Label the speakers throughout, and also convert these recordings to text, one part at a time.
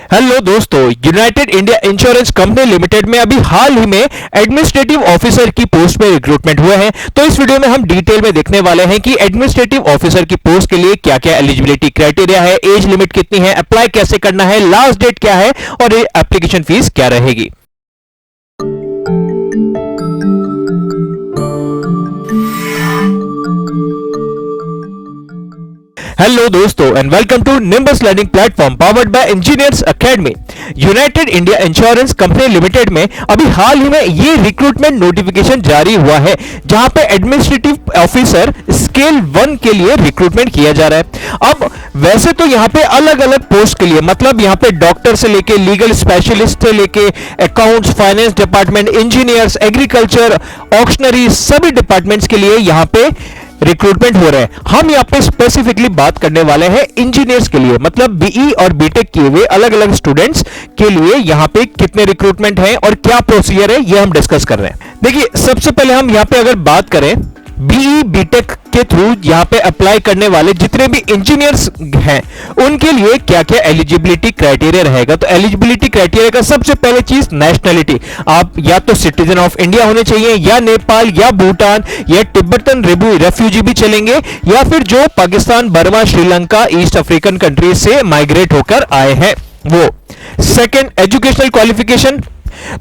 Speaker 1: Hello दोस्तों, United India Insurance Company Limited में अभी हाल ही में एडमिनिस्ट्रेटिव ऑफिसर की पोस्ट पे रिक्रूटमेंट हुए हैं। तो इस वीडियो में हम डिटेल में देखने वाले हैं कि एडमिनिस्ट्रेटिव ऑफिसर की पोस्ट के लिए क्या क्या एलिजिबिलिटी क्राइटेरिया है, एज लिमिट कितनी है, अप्लाई कैसे करना है, लास्ट डेट क्या है और एप्लीकेशन फीस क्या रहेगी। हेलो दोस्तों and welcome to Nimbus Learning platform powered by Engineers Academy. United India Insurance Company Limited में अभी हाल ही में ये रिक्रूटमेंट नोटिफिकेशन जारी हुआ है, जहां पे एडमिनिस्ट्रेटिव ऑफिसर स्केल 1 के लिए रिक्रूटमेंट किया जा रहा है। अब वैसे तो यहाँ पे अलग अलग पोस्ट के लिए, मतलब यहाँ पे डॉक्टर से लेके लीगल स्पेशलिस्ट से लेके accounts, finance department, engineers, agriculture, ऑक्शनरी, सभी डिपार्टमेंट्स के लिए यहाँ पे रिक्रूटमेंट हो रहे हैं। हम यहाँ पे स्पेसिफिकली बात करने वाले हैं इंजीनियर्स के लिए, मतलब बीई और बीटेक किए हुए अलग अलग स्टूडेंट्स के लिए यहाँ पे कितने रिक्रूटमेंट हैं और क्या प्रोसीजर है, ये हम डिस्कस कर रहे हैं। देखिए, सबसे पहले हम यहाँ पे अगर बात करें बीई बीटेक के थ्रू यहाँ पे अप्लाई करने वाले जितने भी इंजीनियर्स हैं उनके लिए क्या क्या एलिजिबिलिटी क्राइटेरिया रहेगा। तो एलिजिबिलिटी क्राइटेरिया का सबसे पहले चीज नेशनलिटी। आप या तो सिटीजन ऑफ इंडिया होने चाहिए, या नेपाल, या भूटान, या तिब्बतन रेफ्यूजी भी चलेंगे, या फिर जो Pakistan, Burma, Sri Lanka, east African countries से माइग्रेट होकर आए हैं वो। Second, educational qualification.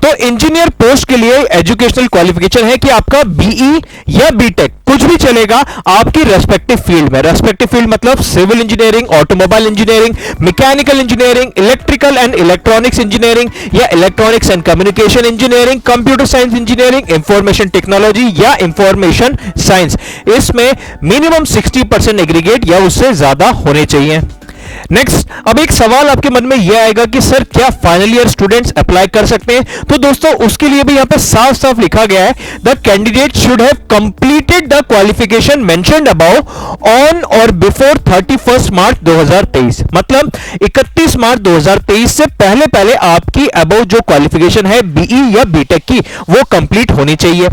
Speaker 1: तो इंजीनियर पोस्ट के लिए एजुकेशनल क्वालिफिकेशन है कि आपका बीई या बीटेक कुछ भी चलेगा आपकी रेस्पेक्टिव फील्ड में। रेस्पेक्टिव फील्ड मतलब civil engineering, automobile engineering, mechanical engineering, electrical and electronics engineering, या electronics and communication engineering, computer science engineering, information technology या इंफॉर्मेशन साइंस। इसमें मिनिमम 60% एग्रीगेट या उससे ज्यादा होने चाहिए। नेक्स्ट, अब एक सवाल आपके मन में यह आएगा कि सर क्या फाइनल ईयर स्टूडेंट्स अप्लाई कर सकते हैं? तो दोस्तों उसके लिए भी यहां पे साफ साफ लिखा गया है, the candidate should have completed the qualification mentioned above on और बिफोर 31 मार्च 2023। मतलब 31 मार्च 2023 से पहले पहले आपकी अबव जो क्वालिफिकेशन है बीई या बीटेक की वो कंप्लीट होनी चाहिए।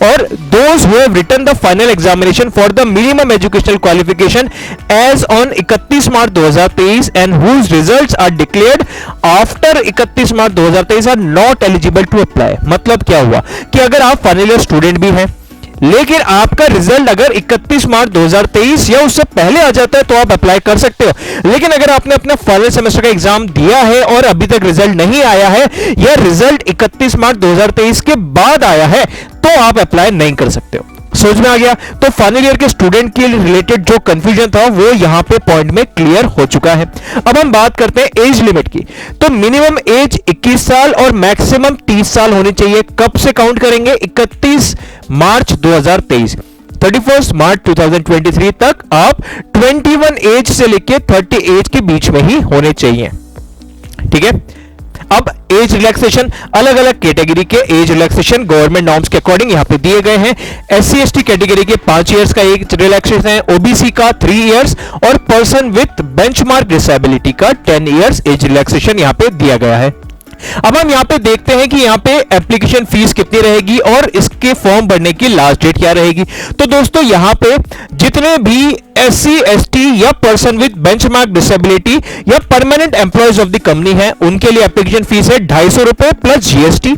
Speaker 1: और those who have written the final examination for the minimum educational qualification as on 31 March 2023 and whose results are declared after 31 March 2023 are not eligible to apply। मतलब क्या हुआ कि अगर आप फाइनल ईयर स्टूडेंट भी हैं लेकिन आपका रिजल्ट अगर 31 मार्च 2023 या उससे पहले आ जाता है तो आप अप्लाई कर सकते हो। लेकिन अगर आपने अपना फाइनल सेमेस्टर का एग्जाम दिया है और अभी तक रिजल्ट नहीं आया है या रिजल्ट 31 मार्च 2023 के बाद आया है तो आप अप्लाई नहीं कर सकते हो। समझ में आ गया? तो फाइनल ईयर के स्टूडेंट के रिलेटेड जो कंफ्यूजन था वो यहां पे पॉइंट में क्लियर हो चुका है। अब हम बात करते हैं एज लिमिट की। तो मिनिमम एज 21 साल और मैक्सिमम 30 साल होनी चाहिए। कब से काउंट करेंगे? 31 मार्च 2023, 31 मार्च 2023 तक आप 21 एज से लेके 30 एज के बीच में ही होने चाहिए। ठीक है। अब एज रिलैक्सेशन, अलग अलग कैटेगरी के एज रिलैक्सेशन गवर्नमेंट नॉर्म्स के अकॉर्डिंग यहां पे दिए गए हैं। एससी एसटी कैटेगरी के 5 इयर्स का एज रिलैक्सेशन है, ओबीसी का 3 इयर्स और पर्सन विथ बेंचमार्क डिसेबिलिटी का 10 इयर्स एज रिलैक्सेशन यहां पे दिया गया है। अब हम यहां पे देखते हैं कि यहां पे एप्लीकेशन फीस कितनी रहेगी और इसके फॉर्म भरने की लास्ट डेट क्या रहेगी। तो दोस्तों यहां पे जितने भी एससी एसटी या पर्सन विद बेंचमार्क डिसेबिलिटी या permanent employees of the company है उनके लिए एप्लीकेशन फीस है 250 रुपए प्लस जीएसटी।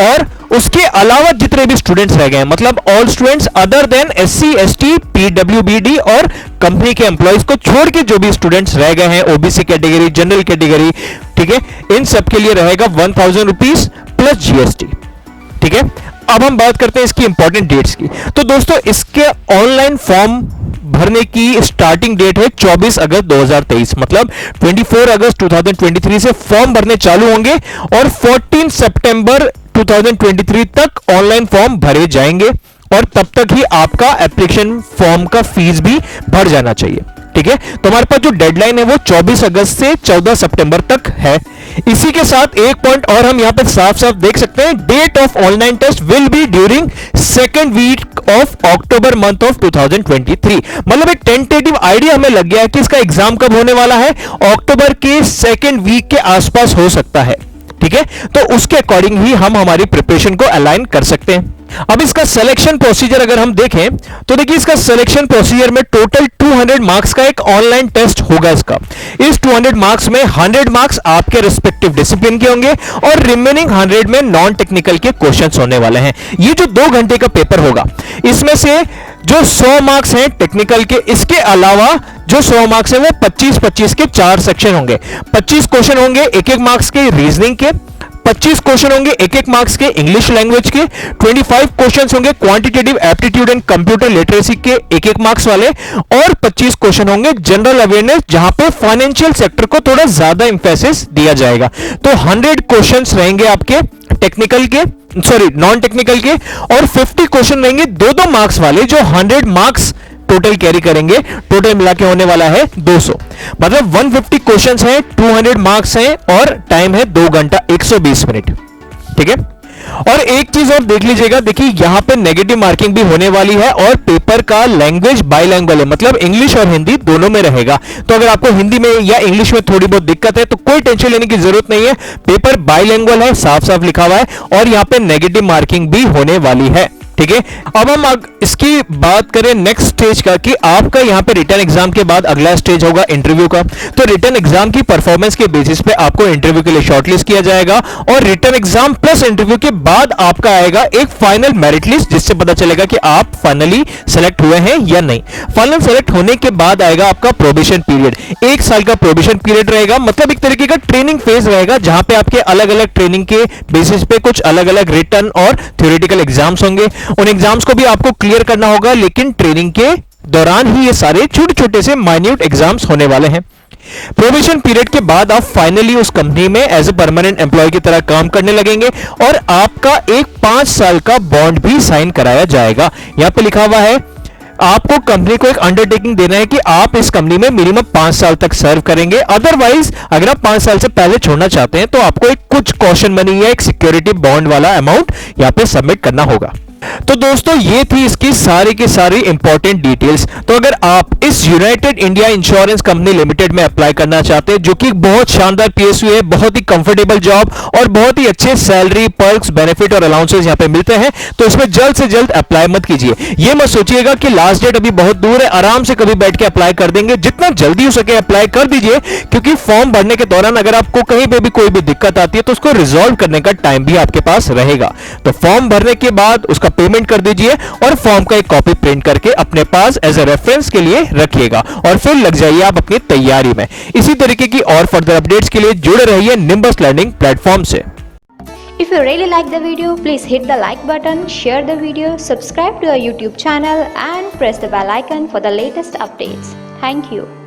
Speaker 1: और उसके अलावा जितने भी स्टूडेंट्स रह गए हैं, मतलब all students other than SC ST PWBD और कंपनी के एम्प्लॉयज को छोड़ के जो भी स्टूडेंट्स रह गए हैं ओबीसी कैटेगरी, जनरल कैटेगरी, ठीक है, इन सब के लिए रहेगा 1000 रुपीज प्लस जीएसटी। ठीक है। अब हम बात करते हैं इसकी इंपॉर्टेंट डेट्स की। तो दोस्तों इसके ऑनलाइन फॉर्म भरने की स्टार्टिंग डेट है 24 अगस्त 2023, मतलब 24 अगस्त 2023 से फॉर्म भरने चालू होंगे और 14 सितंबर 2023 तक ऑनलाइन फॉर्म भरे जाएंगे और तब तक ही आपका एप्लीकेशन फॉर्म का फीस भी भर जाना चाहिए। ठीक है। तो हमारे पास जो डेडलाइन है वो 24 अगस्त से 14 सितंबर तक है। इसी के साथ एक पॉइंट और हम यहां पे साफ साफ देख सकते हैं, date of online test will be during second week of October month of 2023। मतलब एक टेंटेटिव आइडिया हमें लग गया है कि इसका एग्जाम कब होने वाला है, अक्टूबर के सेकेंड वीक के आसपास हो सकता है। ठीक है। तो उसके अकॉर्डिंग ही हम हमारी प्रिपरेशन को अलाइन कर सकते हैं। अब इसका सिलेक्शन प्रोसीजर अगर हम देखें तो देखिए इसका सिलेक्शन प्रोसीजर में टोटल 200 मार्क्स का एक ऑनलाइन टेस्ट होगा इसका। इस 200 मार्क्स में 100 मार्क्स आपके रिस्पेक्टिव डिसिप्लिन के होंगे और रिमेनिंग 100 में नॉन टेक्निकल के क्वेश्चंस होने वाले हैं। ये जो 2 घंटे का पेपर होगा इसमें से जो 100 मार्क्स हैं टेक्निकल के, इसके अलावा जो 100 मार्क्स हैं वो 25-25 के 4 सेक्शन होंगे। 25 क्वेश्चन होंगे 1-1 मार्क्स के रीजनिंग के, 25 क्वेश्चन होंगे 1-1 मार्क्स के इंग्लिश लैंग्वेज के, 25 क्वेश्चंस होंगे quantitative aptitude and computer literacy के 1-1 मार्क्स वाले, और 25 क्वेश्चन होंगे जनरल अवेयरनेस जहां पे फाइनेंशियल सेक्टर को थोड़ा ज्यादा इंफेसिस दिया जाएगा। तो 100 क्वेश्चंस रहेंगे आपके टेक्निकल के, सॉरी नॉन टेक्निकल के, और 50 क्वेश्चन रहेंगे 2-2 मार्क्स वाले जो 100 मार्क्स टोटल कैरी करेंगे। टोटल मिला के होने वाला है 200, मतलब 150 क्वेश्चंस हैं, 200 मार्क्स हैं और टाइम है 2 घंटा 120 मिनट। ठीक है, और एक चीज और देख लीजिएगा, देखिए यहां पे नेगेटिव मार्किंग भी होने वाली है और पेपर का लैंग्वेज बाइलैंग्वेज है, मतलब इंग्लिश और हिंदी दोनों में रहेगा। तो अगर आपको हिंदी में या इंग्लिश में थोड़ी बहुत दिक्कत है तो कोई टेंशन लेने की जरूरत नहीं है, पेपर बाइलैंग्वेज है, साफ साफ लिखा हुआ है, और यहां पे नेगेटिव मार्किंग भी होने वाली है। ठीक है, अब हम इसकी बात करें नेक्स्ट स्टेज का कि आपका यहां पे रिटन एग्जाम के बाद अगला स्टेज होगा इंटरव्यू का। तो रिटन एग्जाम की परफॉर्मेंस के बेसिस पे आपको इंटरव्यू के लिए शॉर्टलिस्ट किया जाएगा, और रिटन एग्जाम प्लस इंटरव्यू के बाद आपका आएगा एक फाइनल मेरिट लिस्ट, जिससे पता चलेगा कि आप फाइनली सेलेक्ट हुए हैं या नहीं। फाइनल सेलेक्ट होने के बाद आएगा आपका प्रोबेशन पीरियड। 1 साल का प्रोबेशन पीरियड रहेगा, मतलब एक तरीके का ट्रेनिंग फेज रहेगा जहां पे आपके अलग अलग ट्रेनिंग के बेसिस पे कुछ अलग अलग रिटन और थ्योरेटिकल एग्जाम्स होंगे। उन एग्जाम्स को भी आपको क्लियर करना होगा, लेकिन ट्रेनिंग के दौरान ही ये सारे छोटे छोटे से माइन्यूट एग्जाम्स होने वाले हैं। प्रोबेशन पीरियड के बाद आप फाइनली उस कंपनी में एज ए परमानेंट एम्प्लॉय की तरह काम करने लगेंगे, और आपका एक 5 साल का बॉन्ड भी साइन कराया जाएगा। यहां पे लिखा हुआ है आपको कंपनी को एक अंडरटेकिंग देना है कि आप इस कंपनी में मिनिमम 5 साल तक सर्व करेंगे। अदरवाइज अगर आप 5 साल से पहले छोड़ना चाहते हैं तो आपको एक कुछ कॉशन मनी या एक सिक्योरिटी बॉन्ड वाला अमाउंट यहां पे सबमिट करना होगा। तो दोस्तों ये थी इसकी सारी की सारी इंपॉर्टेंट डिटेल्स। तो अगर आप इस United India Insurance Company Limited में अप्लाई करना चाहते हैं, जो कि बहुत शानदार पीएसयू है, बहुत ही कंफर्टेबल जॉब और बहुत ही अच्छे सैलरी, पर्क्स, बेनिफिट और अलाउंसेस यहां पे मिलते हैं, तो इसमें जल्द से जल्द अप्लाई मत कीजिए। ये मत सोचिएगा कि लास्ट डेट अभी बहुत दूर है, आराम से कभी बैठ के अप्लाई कर देंगे। जितना जल्दी हो सके अप्लाई कर दीजिए, क्योंकि फॉर्म भरने के दौरान अगर आपको कहीं पे भी कोई भी दिक्कत आती है तो उसको रिजॉल्व करने का टाइम भी आपके पास रहेगा। तो फॉर्म भरने के बाद उसका पेमेंट कर दीजिए और फॉर्म का एक कॉपी प्रिंट करके अपने पास एज ए रेफरेंस के लिए रखिएगा, और फिर लग जाइए आप अपनी तैयारी में। इसी तरीके की और फर्दर अपडेट्स के लिए जुड़े रहिए निम्बस लर्निंग प्लेटफॉर्म से।
Speaker 2: If you really like the video, please hit the like button, share the video, subscribe to our YouTube channel and press the bell icon for the latest updates. Thank you.